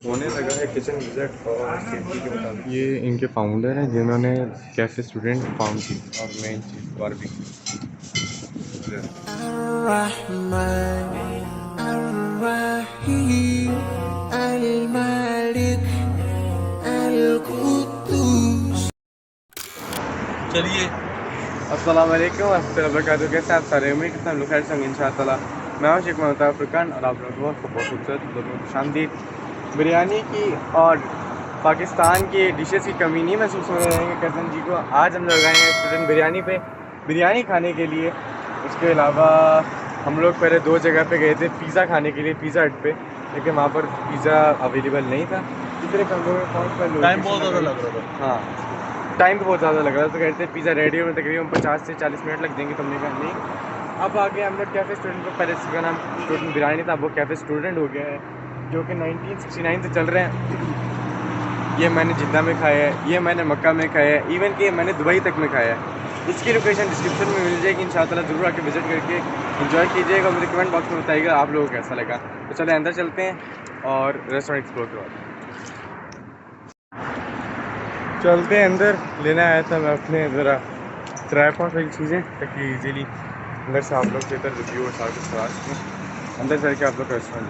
होने लगा है किचन विजिट और सेफ्टी के मुताबिक। ये इनके फाउंडर हैं जिन्होंने कैफे स्टूडेंट फाउंड की और मेन चीज़ बारबेक्यू। चलिए। अस्सलाम वालेकुम वर्हमतुल्लाहि वबरकातुहू। कैसे आप सारे? उम्मीद करता हूँ लोग खैर से होंगे इंशाअल्लाह। मैं हूं शेख मोहम्मद फुरकान और आप लोगों को बहुत खूबसूरत लोगों को खुशामदीद। बिरयानी की और पाकिस्तान की डिशेस की कमी नहीं महसूस हो रही है कज़न जी को। आज हम लोग आए हैं स्टूडेंट बिरयानी पे बिरयानी खाने के लिए। उसके अलावा हम लोग पहले दो जगह पे गए थे पिज़्ज़ा खाने के लिए, पिज़्ज़ा हट पे, लेकिन वहाँ पर पिज़्ज़ा अवेलेबल नहीं था। इस तरह हम लोगों ने टाइम बहुत लोकेशन ज़्यादा लगाई। लग रहा था। हाँ, टाइम तो बहुत ज़्यादा लग रहा था, तो कहते हैं पिज़्ज़ा रेडी हो में तकरीबन 50 से 40 मिनट लग जाएंगे। तो हमने कहा नहीं। अब आगे हम लोग कैफ़े स्टूडेंट को, पहले इसका नाम स्टूडेंट बिरयानी था, अब वो कैफ़े स्टूडेंट हो गया है, जो कि 1969 से चल रहे हैं। ये मैंने जिद्दा में खाया है, ये मैंने मक्का में खाया है, इवन कि मैंने दुबई तक में खाया है। इसकी लोकेशन डिस्क्रिप्शन में मिल जाएगी, इंशाअल्लाह ज़रूर आके विज़िट करके एंजॉय कीजिएगा। मुझे कमेंट बॉक्स में बताइएगा आप लोगों को कैसा लगा। तो चले अंदर चलते हैं और रेस्टोरेंट एक्सप्लोर करवाते हैं। चलते हैं अंदर। लेना आया था मैं अपने ज़रा ट्राइपॉड वाली चीज़ें, ताकि इजीली अंदर से आप लोग के इधर रिव्यू और सारा कुछ करा सकें। अंदर चल के आप लोग का रेस्टोरेंट।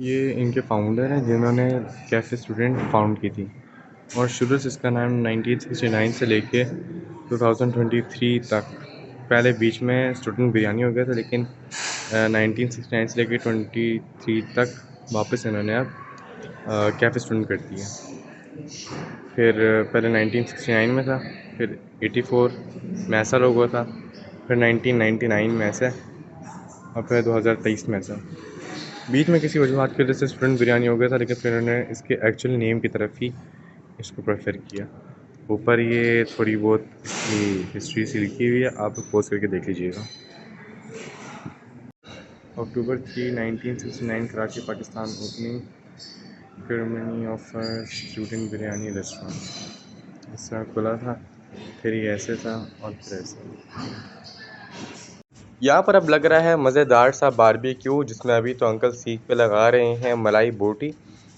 ये इनके फाउंडर हैं जिन्होंने कैफ़े स्टूडेंट फाउंड की थी, और शुरू से इसका नाम 1969 से लेके 2023 तक, पहले बीच में स्टूडेंट बिरयानी हो गया था, लेकिन 1969 से लेके 23 तक वापस इन्होंने अब कैफ़े स्टूडेंट कर दिया। फिर पहले 1969 में था, फिर 84 में ऐसा लोगो था, फिर 1999 में ऐसा, और फिर 2023 में ऐसा। बीच में किसी वजूहत की वजह से स्टूडेंट बिरयानी हो गया था, लेकिन फिर उन्होंने इसके एक्चुअल नेम की तरफ ही इसको प्रेफर किया। ऊपर ये थोड़ी बहुत इसकी हिस्ट्री सी लिखी हुई है, आप पोस्ट करके देख लीजिएगा। अक्टूबर 3, 1969 Karachi Pakistan opening ceremony of student biryani restaurant. इस तरह खुला था, फिर ये ऐसे था और फिर ऐसे। यहाँ पर अब लग रहा है मज़ेदार सा बारबेक्यू, जिसमें अभी तो अंकल सीख पे लगा रहे हैं मलाई बोटी,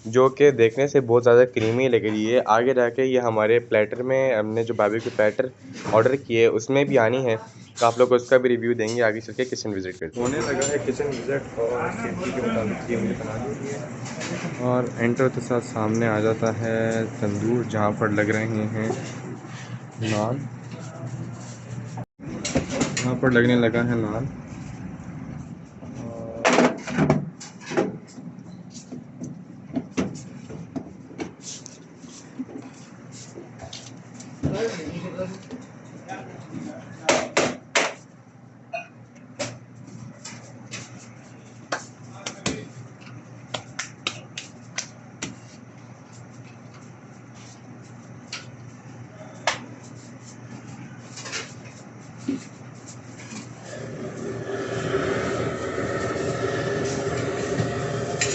जो कि देखने से बहुत ज़्यादा क्रीमी लग रही है। आगे जाके ये हमारे प्लेटर में, हमने जो बारबेक्यू प्लेटर ऑर्डर किए उसमें भी आनी है, तो आप लोग को उसका भी रिव्यू देंगे आगे चल के किचन विज़िट करते होने लगा है किचन विजिट और सेफ्टी के मुताबिक ये मुझे बना दी है। हैं। और एंटर के साथ सामने आ जाता है तंदूर, जहाँ पर लग रहे हैं नान। यहाँ पर लगने लगा है नान।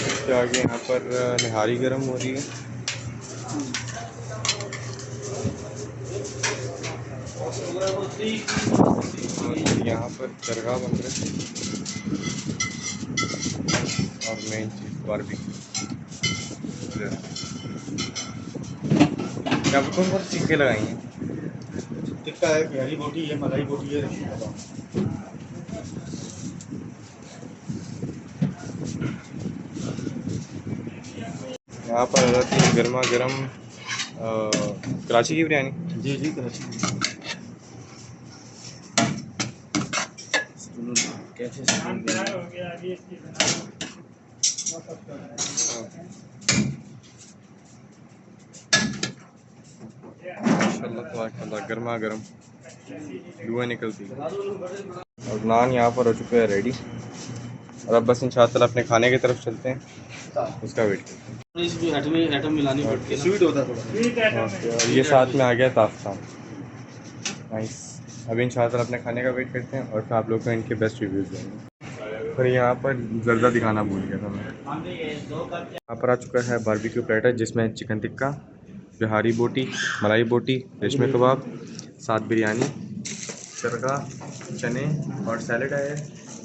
इसके आगे यहाँ पर निहारी गर्म हो रही है। और यहाँ पर दरगाह बन रहे हैं, और मेन चीज़ बारबेक्यू। यहाँ पर कौन कौन सी चीज़ें लगाई हैं? टिक्का है, बिहारी बोटी है, मलाई बोटी है। यहाँ पर आ जाती है गर्मा गर्म कराची की बिरयानी। जी जी, कराची कैसे माशाल्लाह गर्मा गर्म धुआं निकलती है। और नान यहाँ पर हो चुका है रेडी। और अब बस इंशाअल्लाह अपने खाने की तरफ चलते हैं, उसका वेट करते हैं। इसमें एटम मिलानी पड़ती है, स्वीट होता है थोड़ा। और ये साथ में आ गया ताफ्ता। नाइस। अभी इंशाअल्लाह अपने खाने का वेट करते हैं और फिर आप लोग को इनके बेस्ट रिव्यूज़ देंगे। फिर यहाँ पर जर्दा दिखाना भूल गया था मैं। यहाँ पर आ चुका है बारबेक्यू प्लेटर जिसमें चिकन टिक्का, बिहारी बोटी, मलाई बोटी, रेशमी कबाब, साथ बिरयानी, चरगा, चने और सैलड है।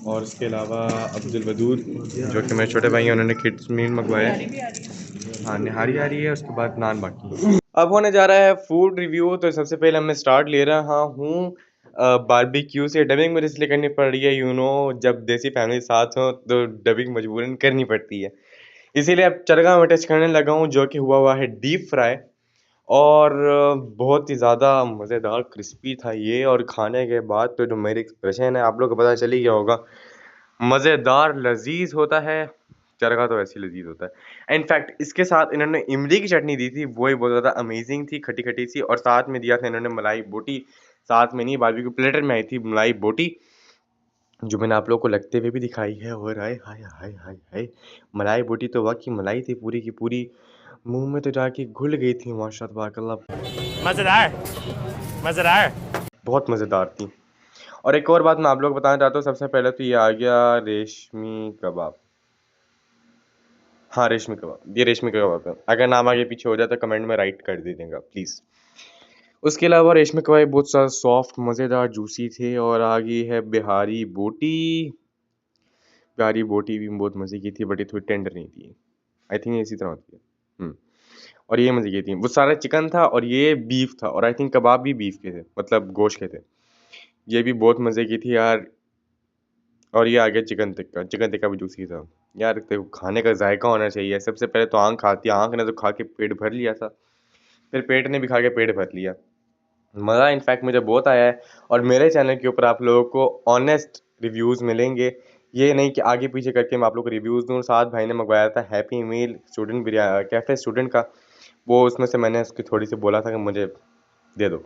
और इसके अलावा अब्दुल वदूद जो कि मेरे छोटे भाई हैं, उन्होंने किड्स मील मंगवाया है। हाँ, निहारी आ रही है, उसके बाद नान बाकी है। अब होने जा रहा है फूड रिव्यू। तो सबसे पहले मैं स्टार्ट ले रहा हूँ बारबेक्यू से। डबिंग मुझे इसलिए करनी पड़ रही है, जब देसी फैमिली साथ हो तो डबिंग मजबूरन करनी पड़ती है, इसीलिए अब चरगा में टच करने लगा हूँ, जो कि हुआ है डीप फ्राई। और बहुत ही ज़्यादा मज़ेदार क्रिस्पी था ये। और खाने के बाद तो जो मेरी एक्सप्रेशन है आप लोग को पता चल ही गया होगा, मज़ेदार लजीज होता है। चरगा तो वैसे ही लजीज होता है। इनफैक्ट इसके साथ इन्होंने इमली की चटनी दी थी, वो ही बहुत ज़्यादा अमेजिंग थी, खट्टी खट्टी सी। और साथ में दिया था इन्होंने मलाई बोटी, साथ में नहीं बारबेक्यू प्लेटर में आई थी मलाई बोटी, जो मैंने आप लोग को लगते हुए भी दिखाई है। और हाय हाय हाय हाय हाय, मलाई बोटी तो वाकई मलाई थी पूरी की पूरी, मुंह में तो जाके घुल गई थी माशाअल्लाह। मज़ेदार मज़ेदार, बहुत मज़ेदार थी। और एक और बात मैं आप लोग को बताना चाहता हूँ, सबसे पहले तो ये आ गया रेशमी कबाब। हाँ, रेशमी कबाब, ये रेशमी कबाब है। अगर नाम आगे पीछे हो जाए तो कमेंट में राइट कर दीजिएगा प्लीज़। उसके अलावा रेशमी कबाब बहुत सा सॉफ्ट मज़ेदार जूसी थे। और आ गई है बिहारी बोटी। बिहारी बोटी भी बहुत मज़े की थी, बट ये थोड़ी टेंडर नहीं थी। आई थिंक इसी तरह होती है। और ये मज़े की थी, वो सारा चिकन था और ये बीफ था। और आई थिंक कबाब भी बीफ के थे, मतलब गोश्त के थे। ये भी बहुत मज़े की थी यार। और ये आ गया चिकन टिक्का। चिकन टिक्का भी जूसी था यार। देखो, खाने का जायका होना चाहिए। सबसे पहले तो आँख खाती है, आँख ने तो खा के पेट भर लिया था, फिर पेट ने भी खा के पेट भर लिया। मज़ा इनफैक्ट मुझे बहुत आया है। और मेरे चैनल के ऊपर आप लोगों को ऑनेस्ट रिव्यूज़ मिलेंगे, ये नहीं कि आगे पीछे करके मैं आप लोगों को रिव्यूज़ दूँ। साथ भाई ने मंगवाया था happy meal student cafe student का, वो उसमें से मैंने उसकी थोड़ी सी बोला था कि मुझे दे दो,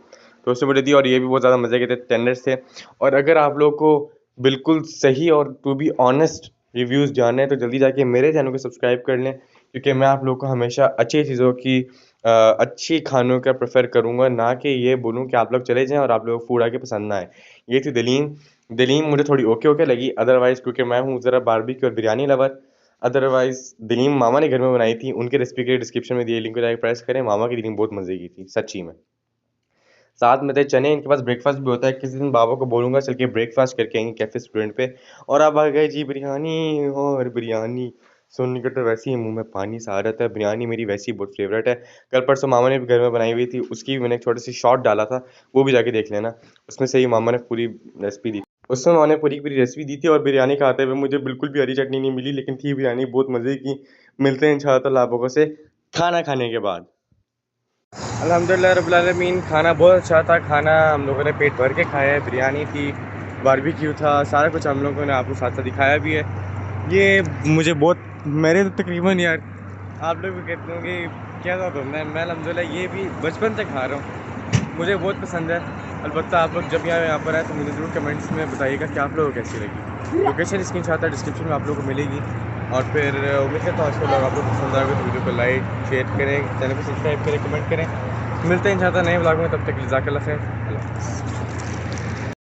तो उससे मुझे दी। और ये भी बहुत ज़्यादा मज़े के थे, टेंडर्स थे। और अगर आप लोग को बिल्कुल सही और टू बी ऑनेस्ट रिव्यूज़ जानने हैं तो जल्दी जाके मेरे चैनल को सब्सक्राइब कर लें, क्योंकि मैं आप लोग को हमेशा अच्छी चीज़ों की अच्छी खानों का प्रेफर करूँगा, ना कि ये बोलूँ कि आप लोग चले जाएँ और आप लोगों को फूड आके पसंद ना आए। ये थी दलीम मुझे थोड़ी ओके लगी, अदरवाइज़ क्योंकि मैं हूँ ज़रा बारबेक्यू और बिरयानी लवर। अदरवाइज़ दलीम मामा ने घर में बनाई थी, उनके रेसिपी के डिस्क्रिप्शन में दिए लिंक को जाकर प्रेस करें। मामा की दलीम बहुत मज़े की थी सच्ची में। साथ में थे चने, इनके पास ब्रेकफास्ट भी होता है। किसी दिन बाबा को बोलूँगा चल के ब्रेकफास्ट करके आएंगे कैफ़े स्टूडेंट पे। और अब आ गए जी बिरयानी। और बिरयानी सुन के तो वैसे ही मुंह में पानी सा आ रहा था। बिरयानी मेरी वैसे ही बहुत फेवरेट है। कल परसों मामा ने भी घर में बनाई हुई थी, उसकी भी मैंने एक छोटी सी शॉर्ट डाला था, वो भी जाके देख लेना। उसमें से ही मामा ने पूरी रेसिपी दी, उसमें मामा ने पूरी रेसिपी दी थी। और बिरयानी खाते हुए मुझे बिल्कुल भी हरी चटनी नहीं मिली, लेकिन थी बिरयानी बहुत मज़े की। मिलते हैं इंशाअल्लाह आप लोगों से खाना खाने के बाद। अल्हम्दुलिल्लाह रब्बिल आलमीन, खाना बहुत अच्छा था। खाना हम लोगों ने पेट भर के खाया है। बिरयानी थी, बारबेक्यू था, सारा कुछ हम लोगों ने आपको साथ साथ दिखाया भी है। ये मुझे बहुत, मेरे तो तकरीबन यार आप लोग भी कहते होंगे क्या था, तो मैं अल्हम्दुलिल्लाह ये भी बचपन से खा रहा हूँ, मुझे बहुत पसंद है। अलबत्ता आप लोग जब यहाँ पर आए तो मुझे ज़रूर कमेंट्स में बताइएगा कि आप लोगों को कैसी लगी। लोकेशन इसकी इंशाअल्लाह डिस्क्रिप्शन में आप लोगों को मिलेगी। और फिर उम्मीद करता हूँ आज आप लोग को पसंद आएगा तो वीडियो को लाइक शेयर करें, चैनल को सब्सक्राइब करें, कमेंट करें। मिलते हैं इंशाअल्लाह नए व्लॉग में, तब तक जज़ाकल्लाह खैर।